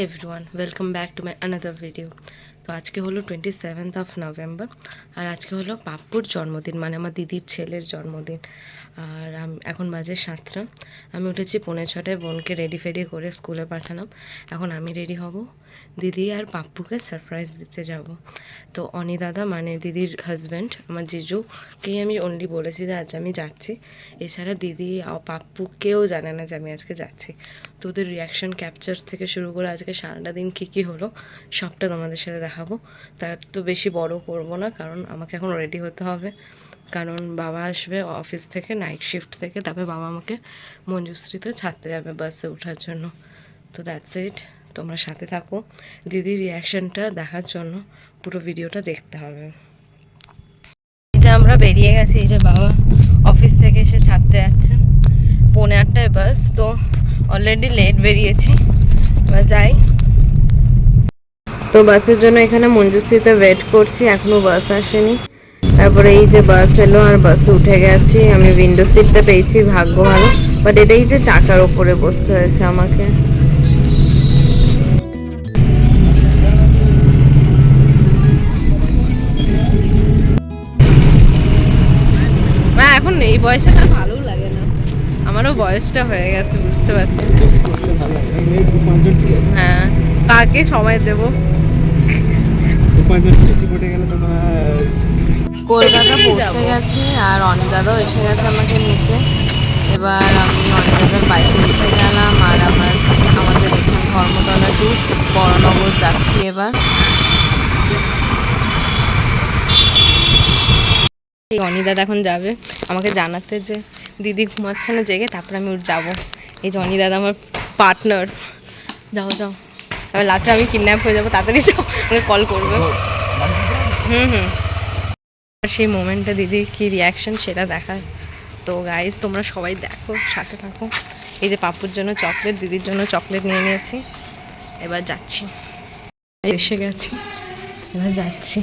Everyone, welcome back to my another video. তো আজকে হলো 27th নভেম্বর, আর আজকে হলো পাপ্পুর জন্মদিন, মানে আমার দিদির ছেলের জন্মদিন। আর এখন বাজে 7টা। আমি উঠেছি 5:45, বোনকে রেডি ফেডি করে স্কুলে পাঠালাম। এখন আমি রেডি হব, দিদি আর পাপ্পুকে সারপ্রাইজ দিতে যাব। তো অনি দাদা মানে দিদির হাজব্যান্ড, আমার জিজুকেই আমি অনলি বলেছি যে আজ আমি যাচ্ছি। এছাড়া দিদি পাপ্পু কেউ জানে না যে আমি আজকে যাচ্ছি। তো ওদের রিয়াকশান ক্যাপচার থেকে শুরু করে আজকে সারাটা দিন কী হলো সবটা তোমাদের সাথে দেখাবো। তার তো বেশি বড় করব না, কারণ আমাকে এখন রেডি হতে হবে, কারণ বাবা আসবে অফিস থেকে, নাইট শিফট থেকে। তারপরে বাবা আমাকে মঞ্জুশ্রীতে ছাড়তে যাবে বাসে ওঠার জন্য। তো দ্যাটস ইট, তোমরা সাথে থাকো। দিদির রিয়াকশানটা দেখার জন্য পুরো ভিডিওটা দেখতে হবে। এই যে আমরা বেরিয়ে গেছি, এই যে বাবা অফিস থেকে এসে ছাড়তে যাচ্ছে। 8:30 বাস, তো অলরেডি লেট বেরিয়েছি, এবার যাই। তো বাসের জন্য এখানে মঞ্জুশ্রীতে ওয়েট করছি, এখনও বাস আসেনি। তারপরে এই যে বাস এলো আর বাসে উঠে গেছি। আমি উইন্ডো সিটটা পেয়েছি, ভাগ্য ভালো। বাট এটাই যে চাকার ওপরে বসতে হয়েছে আমাকে। এখন এই বয়সে তার ভালো লাগে না, আমারও বয়সটা হয়ে গেছে, বুঝতে পারছি। হ্যাঁ, কাকে সময় দেব। কলকাতা পৌঁছে গেছি, আর অনি দাদাও এসে গেছে আমাকে নিতে। এবার আমি অনি দাদার বাইকে উঠে গেলাম, আর আমরা আমাদের এখানে ধর্মতলা টু বড়নগর যাচ্ছি এবার। অনি দাদা এখন যাবে আমাকে জানাতে যে দিদি ঘুমাচ্ছে না জেগে, তারপরে আমি যাবো। এই যে অনি দাদা আমার পার্টনার। যাও যাও, এবার লাস্টে আমি কিডন্যাপ হয়ে যাবো, তাড়াতাড়ি যাও, আমাকে কল করবে। সেই মোমেন্টটা দিদির কী রিয়াকশান সেটা দেখার। তো গাইজ তোমরা সবাই দেখো, সাথে থাকো। এই যে পাপ্পুর জন্য চকলেট, দিদির জন্য চকলেট নিয়ে নিয়েছি। এবার যাচ্ছি, এসে গেছি, এবার যাচ্ছি।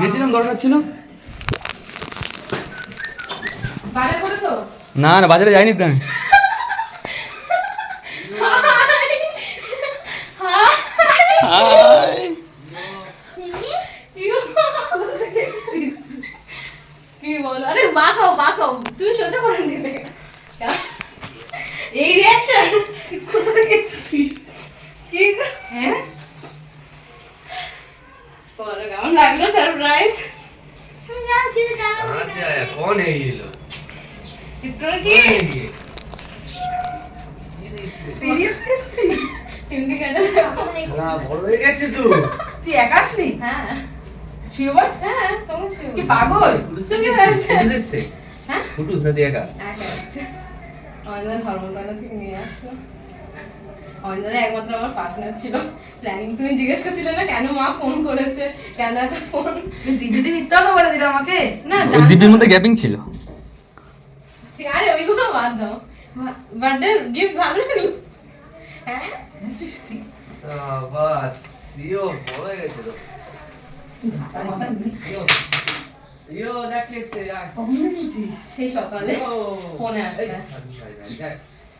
গেছিলাম, দরকার ছিল। না না, বাজারে যাইনি তো আমি। কি বলো? আরে বাঁকাও বাঁকাও, তুমি সহ্য করে নিলে এই রিঅ্যাকশন। কোথা থেকে এসেছিস? কি হ্যাঁ, বলো কেমন লাগলো সারপ্রাইজ? कहाँ से आया? कौन है ये लोग? कितना की সিরিয়াসলি চিমটি কাটা हाँ, বড় হয়ে গেছে তো। তুই একাস নি? হ্যাঁ শিওর, হ্যাঁ তুমি শিওর কি পাগল? তুই কি হয়েছে? দেখছে হ্যাঁ ফুটুস না দিয়ে একা একা আছে। অনলাইন ধর্মতলা থেকে নিয়ে আসলো। অনলাইনে একমাত্র আমার পার্টনার ছিল। প্ল্যানিং তুমি জিজ্ঞেস করছিলে না কেন মা ফোন করেছে, কেন এত ফোন? দিদি মিথ্যা তো বলে দিল আমাকে। না ওই দিদির মধ্যে গ্যাপিং ছিল। আরে ওইগুলো বাদ দাও, বার্থডে গিফট ভালো লাগলো। হ্যাঁ বাস সিও বড় হয়ে গেছে তো। ইয়ো দেখেছে আর সেই সকালে ফোনে আসছে।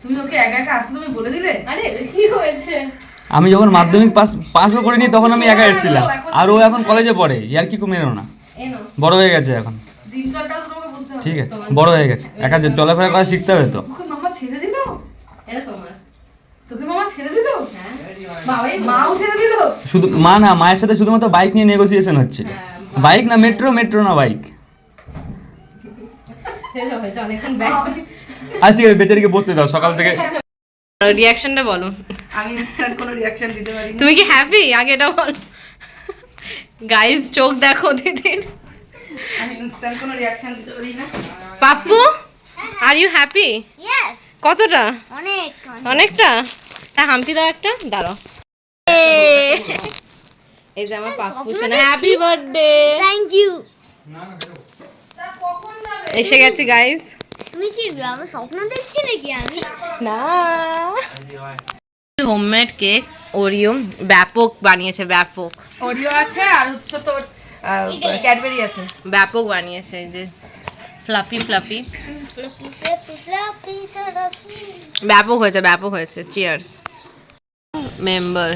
তুমি ওকে একা একা আসতে তুমি বলে দিলে? আরে কি হয়েছে? আমি যখন মাধ্যমিক পাসও করিনি তখন আমি একা এসেছিলাম, আর ও এখন কলেজে পড়ে। ইয়ার কি মেরো না, এনো বড় হয়ে গেছে এখন। দিনকালটাও তো তোমাকে বুঝতে হবে। ঠিক আছে, বড় হয়ে গেছে, একা যে চলাফেরা করা শিখতে হবে তো। ওকে মামা ছেড়ে দিল? এটা তোমার। তোকে মামা ছেড়ে দিল? হ্যাঁ বাবাই মাও ছেড়ে দিল? শুধু মা না, মায়ের সাথে শুধুমাত্র বাইক নিয়ে নেগোসিয়েশন হচ্ছিল। বাইক না মেট্রো, মেট্রো না বাইক। শেষ হয়েছে অনেকক্ষণ ব্যাক। আর ঠিক আছে, বেচারিকে বসতে দাও, সকাল থেকে। রিঅ্যাকশনটা বলো। আমি ইনস্ট্যান্ট কোনো রিঅ্যাকশন দিতে পারি না। তুমি কি হ্যাপি? আগে এটা বল। গাইস চোখ দেখো দিদির। আমি ইনস্ট্যান্ট কোনো রিঅ্যাকশন দিতে পারি না। Pappu are you happy? Yes কতটা? অনেক অনেকটা। তা হাম্পি দাও একটা, দাঁড়াও। এই যে আমার পাপ্পু সোনা, হ্যাপি বার্থডে। Thank you. এসে গেছি গাইস। তুমি কি আমার স্বপ্ন দেখছি নাকি আমি? না, হোমমেড কেক ওরিও, ব্যাপক বানিয়েছে, ব্যাপক ওরিও আছে আর হচ্ছে তোর ক্যাডবেরি আছে। ব্যাপক বানিয়েছে। এই যে fluffy fluffy, floppy floppy floppy floppy. ব্যাপক হয়েছে, ব্যাপক হয়েছে। চিয়ার্স। মেম্বার,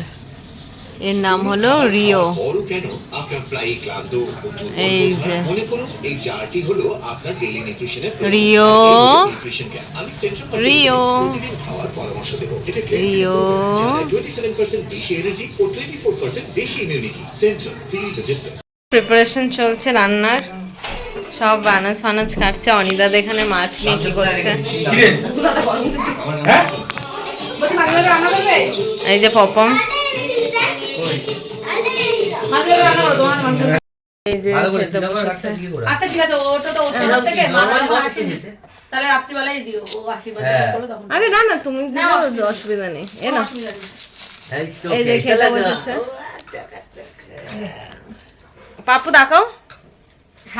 এর নাম হলো রিও। বড় কেন আপনার প্রায়ই ক্লান্ত ও দুর্বল এই বোধ হয়? যে। মনে করুন এই জারটি হলো আপনার ডেইলি নিউট্রিশনের রিও। Nutrition cap. আমি সেন্ট্রাল রিও। প্রতিদিন খাওয়ার পরামর্শ দেব। এটা রিও। 27% বেশি এনার্জি ও 24% বেশি immunity. Central feel the difference. Preparation চলছে রান্নার, সব বানাজ ফানাজ কাটছে। অনিদা এখানে মাছ নিয়ে কি করছে। হ্যাঁ বলছি মাছগুলো রান্না করবে? এই যে পপম, মাছগুলো রান্না করো, তোমার মাছ। এই যে ভালো করে খেতে সিনেমা বসেছে। কাটতে কি করে আচ্ছা ঠিক আছে, ওটা তো ওর হ্যাঁ, থেকে normal box আসেনি। কিনেছে। তাহলে রাত্রিবেলায় দিও, ও আশীর্বাদ হ্যাঁ। করো তখন। আরে না না, তুমি দিও, অসুবিধা নেই। এ না, অসুবিধা নেই। এই তো এই যে কেসে খেতে লাগা। বসেছে। পাপ্পু দেখাও।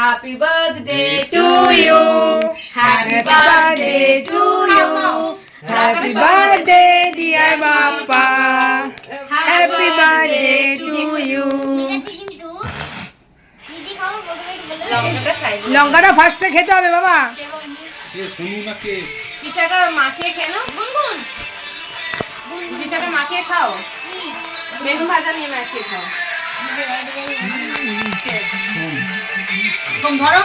Happy birthday to you. Happy birthday to you. Happy birthday dear Papa. Happy birthday to you. ঠিক আছে, কিন্তু দিদি খাওয়ার প্রথমে একটু বলে লঙ্কাটা সাইড, লঙ্কাটা ফার্স্টে খেতে হবে বাবা। কিছু একটা মাখিয়ে খেয়ে নাও। গুনগুন কিছু একটা মাখিয়ে খাও, কি বেগুন ভাজা নিয়ে মাখিয়ে খাও। কম ধরো।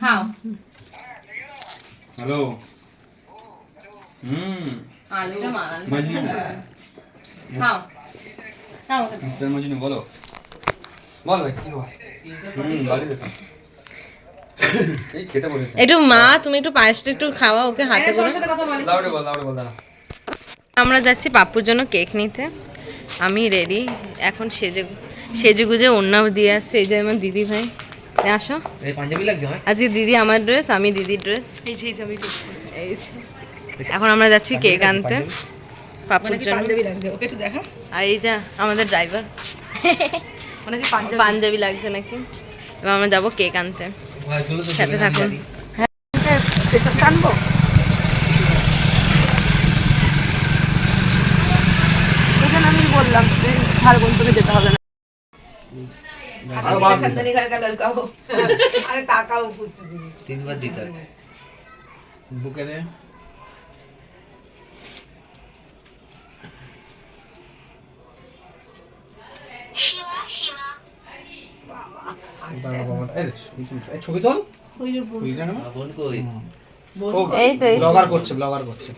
খাও। হ্যালো আলুটা মাল মাজনু খাও, খাও। মিস্টার মাজনু বলো, বল ভাই কি হয়। বাড়িতে তো এই খেতে বসেছে। একটু মা, তুমি একটু পায়েসটা একটু খাওয়া ওকে হাতে করে। সাথে কথা বলি। লাউডে বল দাঁড়া। আমরা যাচ্ছি পাপ্পুর জন্য কেক নিতে। আমি রেডি এখন, সেজে গুজে ওড়না দিয়ে আসছে। এই যে আমার দিদি ভাই, এ আসো। এই পাঞ্জাবি লাগছে আমার। আজকে দিদি আমার ড্রেস, আমি দিদির ড্রেস। এই যে এখন আমরা যাচ্ছি কেক আনতে পাপ্পুর জন্য। পাঞ্জাবি লাগবে, ওকে একটু দেখা। আর এই যা আমাদের ড্রাইভার, মানে কি পাঞ্জাবি? পাঞ্জাবি লাগছে নাকি। এবার আমরা যাবো কেক আনতে, ভাই চলো তো সাথে থাকুন। টানবো। ওই জন্য আমি বললাম যে ঝাড়খণ্ড থেকে যেতে হবে না। আরে টাকাও বুঝতে দিবি। তিনবার দিতে হবে। বুকে দে। ছবি তোল বোন কই? এই তো এই। ব্লগার করছে ব্লগার করছে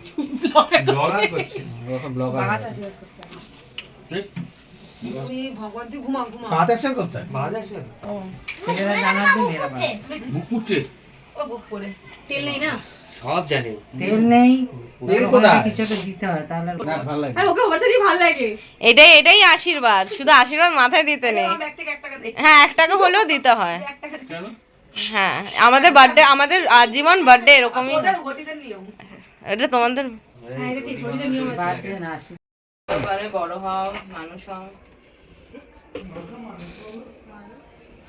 ভগবান তুই ঘুমা ঘুমা। হাতে আসে করতে বুক পুড়ছে ও বুক করে তেল নেই না। সব জানি। তেল কোথায় না ভালো লাগে আরে ওকে ওভারসাইজই ভালো লাগে। এটাই আশীর্বাদ, শুধু আশীর্বাদ মাথায় দিতে নেই। আমার ব্যাগ থেকে 1 টাকা দে। হ্যাঁ 1 টাকা হলেও দিতে হয়। 1 টাকা দে। হ্যাঁ আমাদের বার্থডে, আমাদের আজীবন বার্থডে এরকমই। ওদের ঘটিদের নিয়ম। এটা তোমাদের হ্যাঁ এটা ঠিক ঘটিদের নিয়ম আছে। মানে বড় হও, মানুষ হও।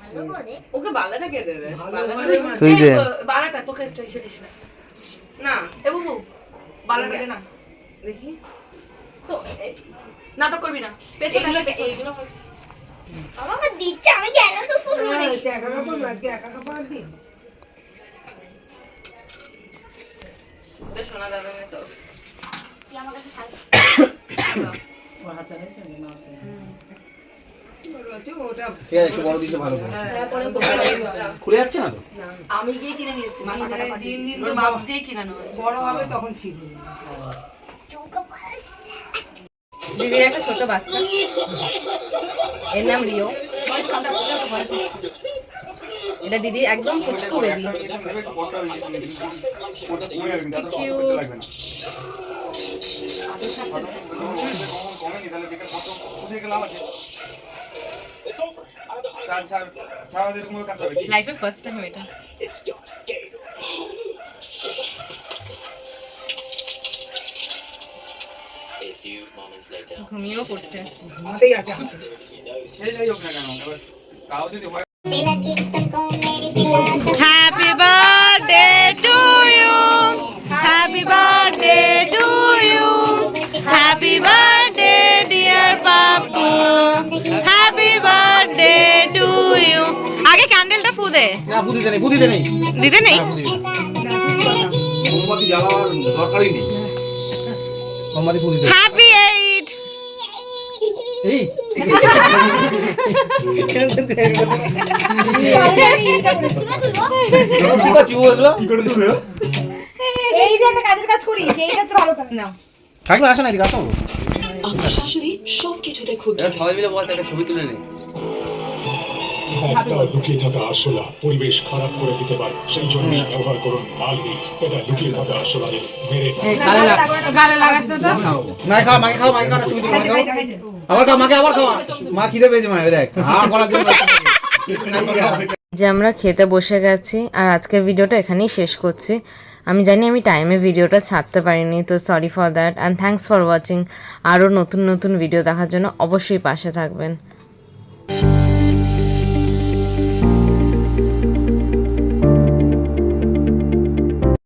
ভালো করে ওকে বালাটা কে দেবে? তুই দে। বালাটা তোকে একটু এসে দিস না। না এ বুবু বালাটা দে না। দেখি তো নাটক করবি না। পেছনে পেছনে। আমাকে দিচ্ছে, আমি কি একা তো ফুল মানে সে একা কাপড় না, আজকে একা কাপড় দিন। ওটা শোনা যাবে না তো। কি আমার কাছে থাকবে। ওটা ঠিক আছে একটু বড় দিতে ভালো করে খুলে যাচ্ছে না তো আমি গিয়ে কিনে নিয়ে এসেছি। দিন দিন তো বাপ দিয়ে কিনানো বড় হবে তখন ঠিক হবে। চৌকা পাস দিদির একটা ছোট বাচ্চা, এর নাম রিও। এটা দিদি একদম পুচকু বেবি। লাইফে ফার্স্ট টাইম এটা। ঘুমিয়েও পড়ছে। ঘুমাতেই আছে হাতে। Happy birthday to you, happy birthday to you, happy birthday dear Pappu, happy birthday to you. আগে ক্যান্ডেলটা ফু দে। না বুঝিতে নেই, বুঝিতে নেই। দিতে নেই? মোমবাতি জ্বালাবার দরকারই নেই। মোমবাতি ফুল দিতে। হ্যাপি 8। এই কি করছিস এগুলো? এই যে একটা কাজের কাজ করি, সেইটা তো ভালো কাজ না। থাকবে আসো না এদিকে আসো। এরা সবাই মিলে বস একটা ছবি তুলে নে। একটা লুকিয়ে থাকা আরশোলা পরিবেশ খারাপ করে দিতে পারে, সেই জন্যই ব্যবহার করুন মালবি। এটা লুকিয়ে থাকা আরশোলাদের মেরে ফেলে। গালে লাগাস না তো। মা খাও, মাকে খাও, মাকে খাও, ছবি তুলো, মাকে খাও। আবার খাও, মাকে আবার খাও। মা খিদে পেয়েছে মায়ের, দেখ করার জন্য। যে আমরা খেতে বসে গেছি, আর আজকের ভিডিওটা এখানেই শেষ করছি। আমি জানি আমি টাইমে ভিডিওটা ছাড়তে পারিনি, তো sorry for that and thanks for watching. আরও নতুন নতুন ভিডিও দেখার জন্য অবশ্যই পাশে থাকবেন।